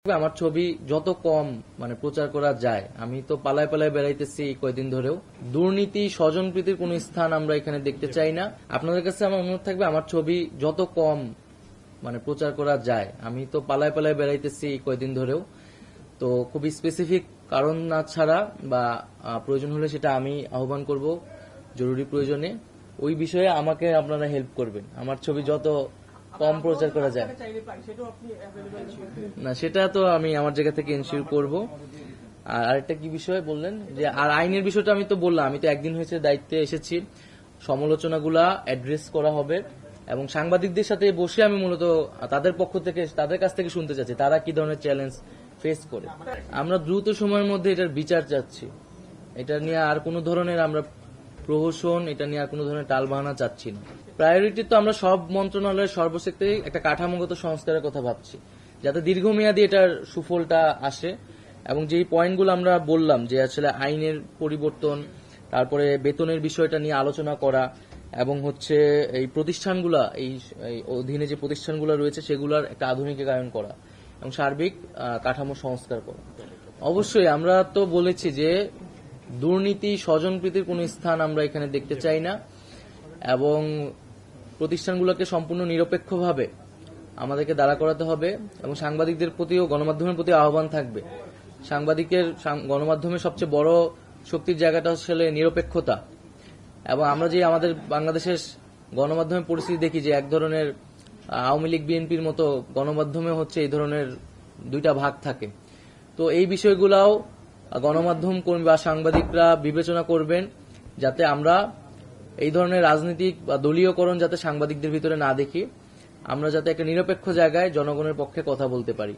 আমার ছবি যত কম প্রচার করা যায়। আমি তো পালায় পালায় বেড়াইতেছি কয়েকদিন ধরেও। দুর্নীতি, স্বজনপ্রীতির কোন স্থান আমরা এখানে দেখতে চাই না। আপনাদের কাছে আমার অনুরোধ থাকবে আমার ছবি যত কম প্রচার করা যায়। আমি তো পালায় পালায় বেড়াইতেছি কয়েকদিন ধরেও। তো খুবই স্পেসিফিক কারণ না ছাড়া বা প্রয়োজন হলে সেটা আমি আহ্বান করব জরুরি প্রয়োজনে। ওই বিষয়ে আমাকে আপনারা হেল্প করবেন। আমার ছবি যত কম প্রচার করা যায় না, সেটা তো আমি আমার জায়গা থেকে এনশিওর করব। আর আরেকটা কি বিষয় বললেন যে আর আইনের বিষয়টা আমি তো বললাম, আমি তো একদিন হয়েছে দায়িত্বে এসেছি। সমালোচনাগুলা অ্যাড্রেস করা হবে এবং সাংবাদিকদের সাথে বসে আমি মূলত তাদের পক্ষ থেকে তাদের কাছ থেকে শুনতে চাচ্ছি তারা কি ধরনের চ্যালেঞ্জ ফেস করে। আমরা দ্রুত সময়ের মধ্যে এটার বিচার চাচ্ছি। এটা নিয়ে আর কোনো ধরনের আমরা প্রহসন, এটা নিয়ে আর কোনো ধরনের টালবাহানা চাচ্ছি না। প্রায়োরিটি তো আমরা সব মন্ত্রণালয়ের সর্বক্ষেত্রেই একটা কাঠামোগত সংস্কারের কথা ভাবছি, যাতে দীর্ঘমেয়াদী এটার সুফলটা আসে। এবং যেই পয়েন্টগুলো আমরা বললাম যে আসলে আইনের পরিবর্তন, তারপরে বেতনের বিষয়টা নিয়ে আলোচনা করা এবং এই প্রতিষ্ঠানগুলা এই অধীনে যে প্রতিষ্ঠানগুলো রয়েছে সেগুলোর একটা আধুনিকায়ন করা এবং সার্বিক কাঠামো সংস্কার করা। অবশ্যই আমরা তো বলেছি যে দুর্নীতি, স্বজনপ্রীতির কোন স্থান আমরা এখানে দেখতে চাই না এবং প্রতিষ্ঠানগুলোকে সম্পূর্ণ নিরপেক্ষভাবে আমাদেরকে দাঁড়া করাতে হবে এবং সাংবাদিকদের প্রতিও গণমাধ্যমের প্রতি আহ্বান থাকবে। গণমাধ্যমের সবচেয়ে বড় শক্তির জায়গাটা আসলে নিরপেক্ষতা। এবং আমরা যে আমাদের বাংলাদেশের গণমাধ্যমের পরিস্থিতি দেখি যে এক ধরনের আওয়ামী লীগ বিএনপির মতো গণমাধ্যমে এই ধরনের দুইটা ভাগ থাকে। তো এই বিষয়গুলাও গণমাধ্যম কর্মী বা সাংবাদিকরা বিবেচনা করবেন, যাতে আমরা এই ধরনের রাজনৈতিক বা দলীয়করণ যাতে সাংবাদিকদের ভিতরে না দেখি, আমরা যাতে একটা নিরপেক্ষ জায়গায় জনগণের পক্ষে কথা বলতে পারি।